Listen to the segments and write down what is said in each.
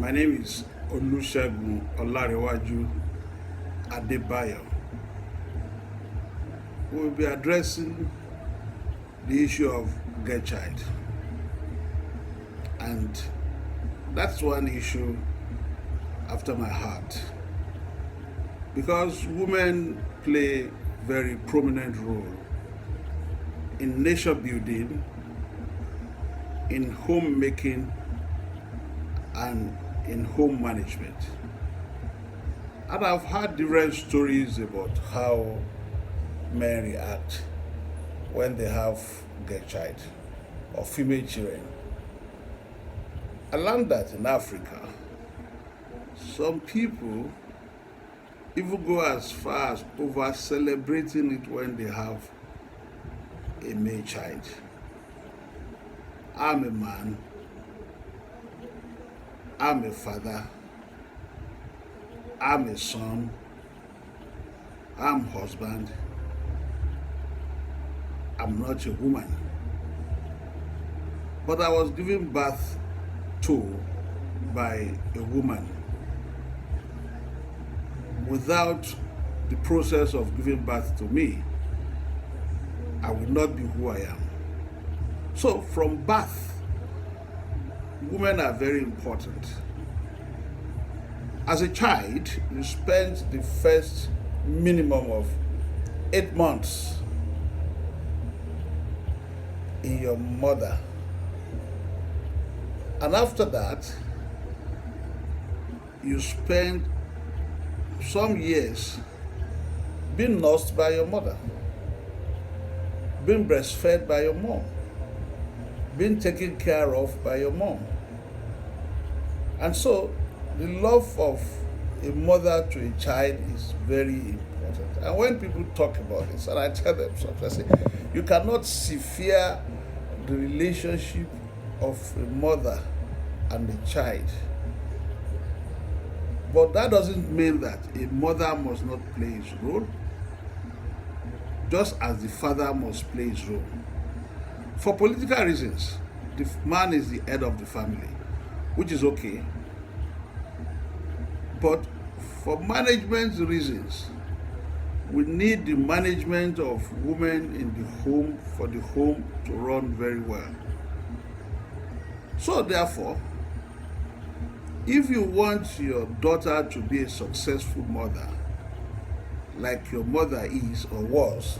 My name is Olarewaju Adebayo. We'll be addressing the issue of girl child, and that's one issue after my heart because women play very prominent role in nation building, in homemaking, and in home management. And I've heard different stories about how men react when they have girl child or female children. I learned that in Africa, some people even go as far as over celebrating it when they have a male child. I'm a man, I'm a father, I'm a son, I'm husband, I'm not a woman. But I was given birth to by a woman. Without the process of giving birth to me, I would not be who I am. So from birth, women are very important. As a child, you spend the first minimum of 8 months in your mother. And after that, you spend some years being nursed by your mother, being breastfed by your mom, being taken care of by your mom. And so the love of a mother to a child is very important. And when people talk about this, and I tell them something, I say, you cannot sever the relationship of a mother and a child. But that doesn't mean that a mother must not play his role, just as the father must play his role. For political reasons, the man is the head of the family, which is okay. But for management reasons, we need the management of women in the home for the home to run very well. So therefore, if you want your daughter to be a successful mother, like your mother is or was,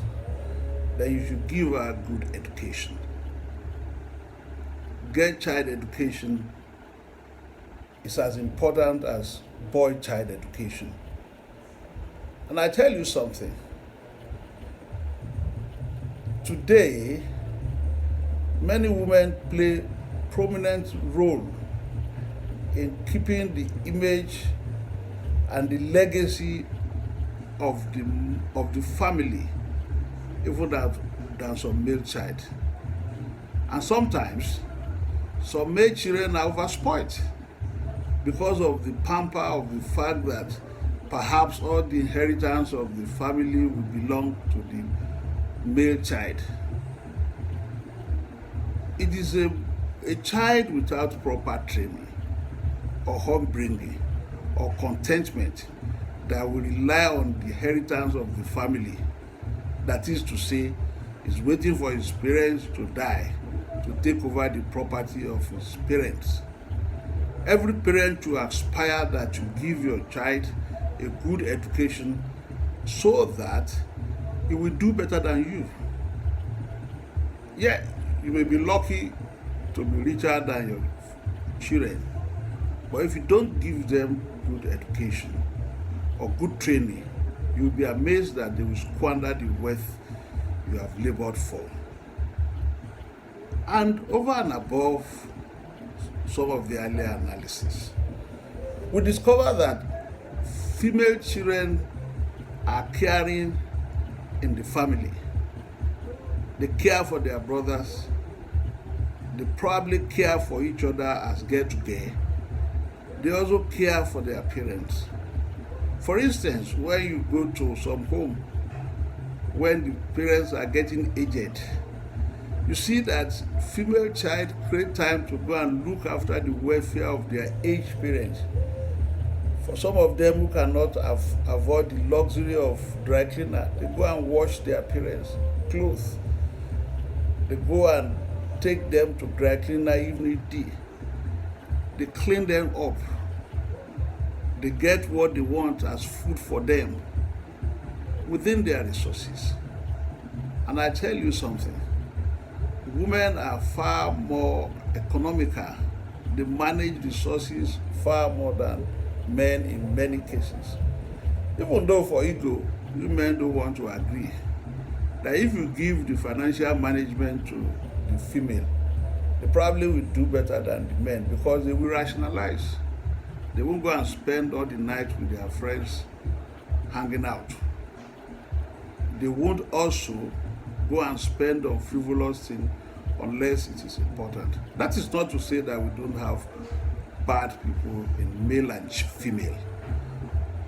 then you should give her good education. Girl child education is as important as boy child education. And I tell you something. Today, many women play prominent role in keeping the image and the legacy of the family, even than some male child. And sometimes some male children are overspoiled because of the pamper of the fact that perhaps all the inheritance of the family will belong to the male child. It is a child without proper training or upbringing or contentment that will rely on the inheritance of the family. That is to say, is waiting for his parents to die to take over the property of his parents. Every parent should aspire that you give your child a good education so that he will do better than you. Yeah, you may be lucky to be richer than your children, but if you don't give them good education or good training, you'll be amazed that they will squander the wealth you have labored for. And over and above some of the earlier analysis, we discover that female children are caring in the family. They care for their brothers. They probably care for each other as girl to girl. They also care for their parents. For instance, when you go to some home when the parents are getting aged, You see that female child create time to go and look after the welfare of their aged parents. For some of them who cannot avoid the luxury of dry cleaner, they go and wash their parents' clothes. They go and take them to dry cleaner if need be. They clean them up. They get what they want as food for them within their resources. And I tell you something, women are far more economical. They manage resources far more than men in many cases. Even though for ego, women don't want to agree that if you give the financial management to the female, they probably will do better than the men because they will rationalize. They won't go and spend all the night with their friends hanging out. They won't also go and spend on frivolous things unless it is important. That is not to say that we don't have bad people in male and female.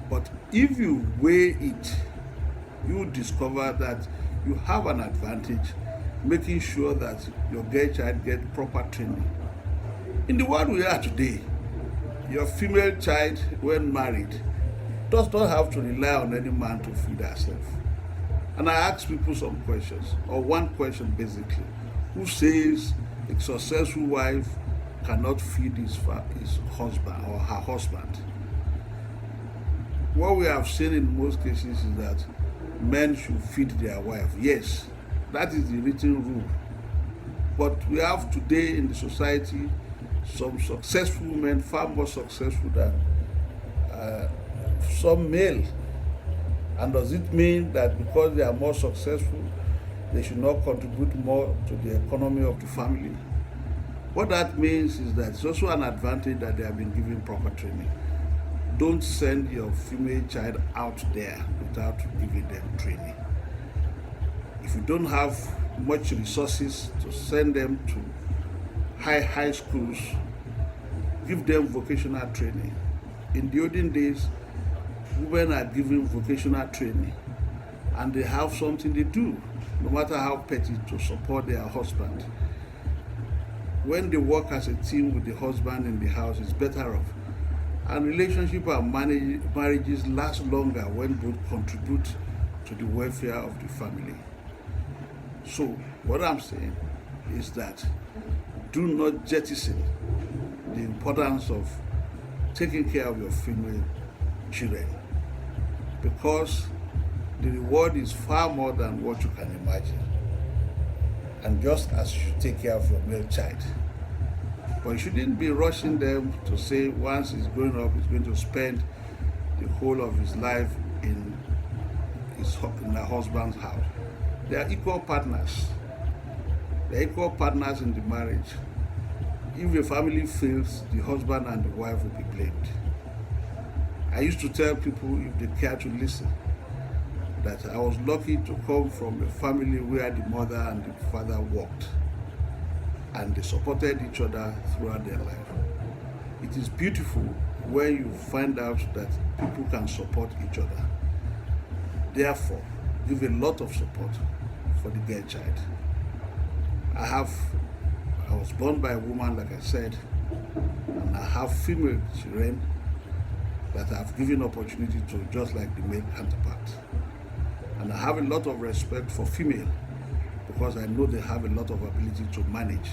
But if you weigh it, you discover that you have an advantage making sure that your girl child gets proper training. In the world we are today, your female child, when married, does not have to rely on any man to feed herself. And I ask people some questions, or one question basically. Who says a successful wife cannot feed his husband or her husband? What we have seen in most cases is that men should feed their wife. Yes, that is the written rule. But we have today in the society some successful men, far more successful than some male. And does it mean that because they are more successful, they should not contribute more to the economy of the family? What that means is that it's also an advantage that they have been given proper training. Don't send your female child out there without giving them training. If you don't have much resources to send them to high schools, give them vocational training. In the olden days, women are given vocational training and they have something they do, no matter how petty, to support their husband. When they work as a team with the husband in the house, it's better off. And relationships and marriages last longer when both contribute to the welfare of the family. So what I'm saying is that do not jettison the importance of taking care of your female children, because the reward is far more than what you can imagine. And just as you take care of your male child, but you shouldn't be rushing them to say once he's growing up, he's going to spend the whole of his life in her husband's house. They are equal partners. They are equal partners in the marriage. If a family fails, the husband and the wife will be blamed. I used to tell people, if they care to listen, that I was lucky to come from a family where the mother and the father worked and they supported each other throughout their life. It is beautiful when you find out that people can support each other. Therefore, give a lot of support for the girl child. I was born by a woman, like I said, and I have female children that I have given opportunity to, just like the male counterpart. And I have a lot of respect for female because I know they have a lot of ability to manage.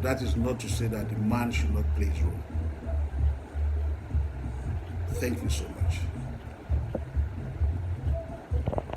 That is not to say that the man should not play his role. Thank you so much.